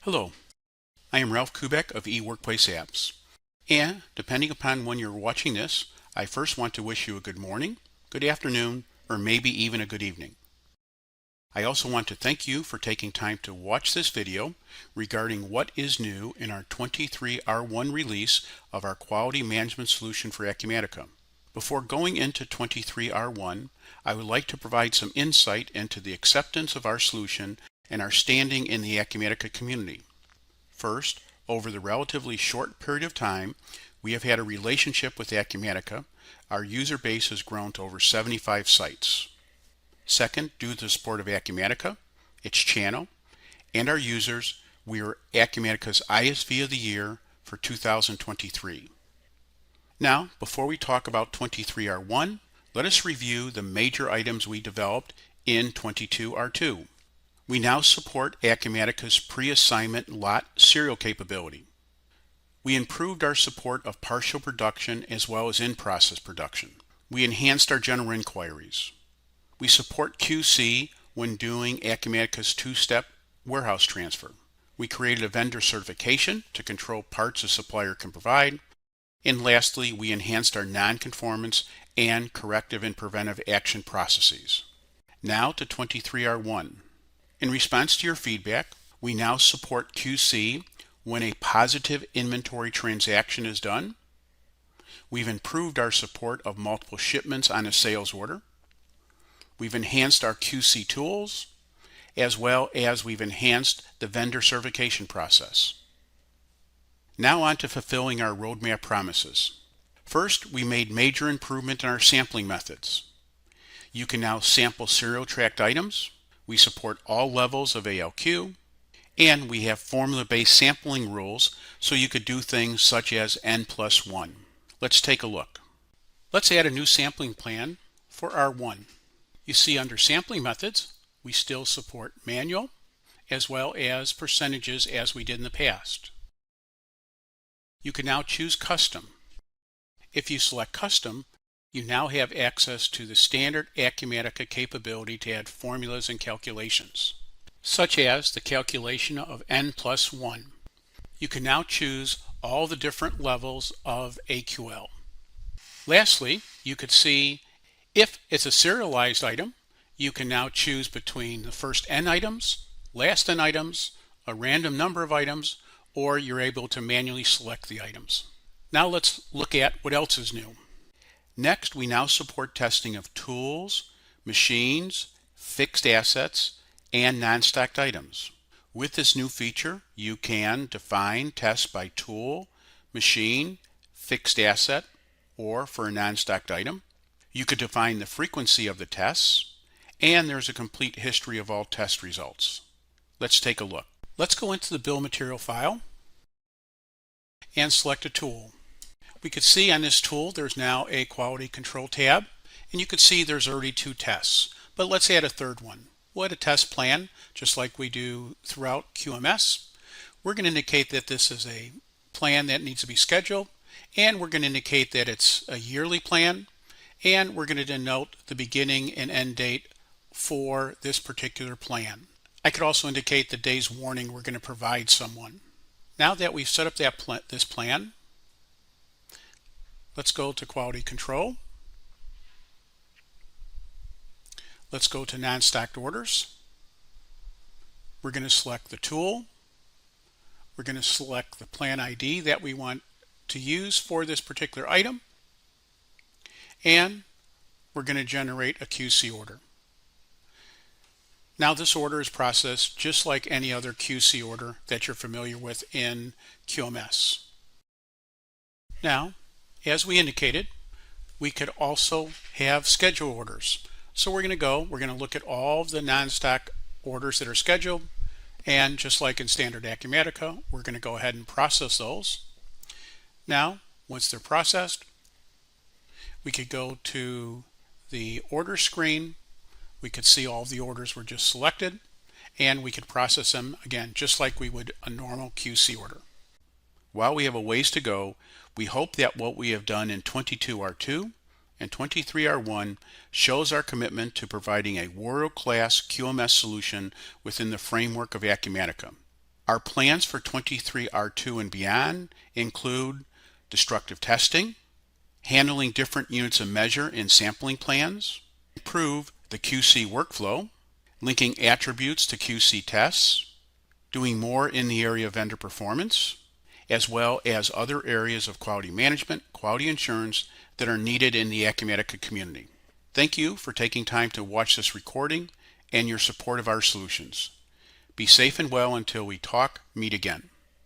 Hello, I am Ralph Kubek of eWorkplace Apps, and depending upon when you're watching this, I first want to wish you a good morning, good afternoon, or maybe even a good evening. I also want to thank you for taking time to watch this video regarding what is new in our 23R1 release of our quality management solution for Ecumenica. Before going into 23R1, I would like to provide some insight into the acceptance of our solution and our standing in the Ecumenica community. First, over the relatively short period of time we have had a relationship with Ecumenica, our user base has grown to over 75 sites. Second, due to the support of Ecumenica, its channel, and our users, we are Ecumenica's ISV of the Year for 2023. Now, before we talk about 23R1, let us review the major items we developed in 22R2. We now support Ecumenica's pre-assignment lot serial capability. We improved our support of partial production as well as in-process production. We enhanced our general inquiries. We support QC when doing Ecumenica's two-step warehouse transfer. We created a vendor certification to control parts a supplier can provide. And lastly, we enhanced our non-conformance and corrective and preventive action processes. Now to 23R1. In response to your feedback, we now support QC when a positive inventory transaction is done. We've improved our support of multiple shipments on a sales order. We've enhanced our QC tools, as well as we've enhanced the vendor certification process. Now on to fulfilling our roadmap promises. First, we made major improvement in our sampling methods. You can now sample serial tracked items. We support all levels of ALQ, and we have formula-based sampling rules so you could do things such as N+1. Let's take a look. Let's add a new sampling plan for R1. You see under sampling methods, we still support manual as well as percentages as we did in the past. You can now choose custom. If you select custom, you now have access to the standard Ecumenica capability to add formulas and calculations, such as the calculation of N+1. You can now choose all the different levels of AQL. Lastly, you could see if it's a serialized item, you can now choose between the first N items, last N items, a random number of items, or you're able to manually select the items. Now let's look at what else is new. Next, we now support testing of tools, machines, fixed assets, and non-stacked items. With this new feature, you can define tests by tool, machine, fixed asset, or for a non-stacked item. You could define the frequency of the tests, and there's a complete history of all test results. Let's take a look. Let's go into the bill of material file and select a tool. We could see on this tool there's now a quality control tab, and you could see there's already 2 tests, but let's add a third one. We'll add a test plan just like we do throughout QMS. We're going to indicate that this is a plan that needs to be scheduled, and we're going to indicate that it's a yearly plan, and we're going to denote the beginning and end date for this particular plan. I could also indicate the day's warning we're going to provide someone. Now that we've set up this plan, let's go to quality control. Let's go to non-stacked orders. We're going to select the tool. We're going to select the plan ID that we want to use for this particular item. And we're going to generate a QC order. Now this order is processed just like any other QC order that you're familiar with in QMS. Now, as we indicated, we could also have schedule orders. So we're going to look at all of the non-stack orders that are scheduled, and just like in standard Ecumenica, we're going to go ahead and process those. Now, once they're processed, we could go to the order screen. We could see all of the orders were just selected, and we could process them again just like we would a normal QC order. While we have a ways to go, we hope that what we have done in 22R2 and 23R1 shows our commitment to providing a world-class QMS solution within the framework of Ecumenica. Our plans for 23 R2 and beyond include destructive testing, handling different units of measure in sampling plans, improve the QC workflow, linking attributes to QC tests, doing more in the area of vendor performance, as well as other areas of quality management, quality assurance that are needed in the Ecumenica community. Thank you for taking time to watch this recording and your support of our solutions. Be safe and well until we meet again.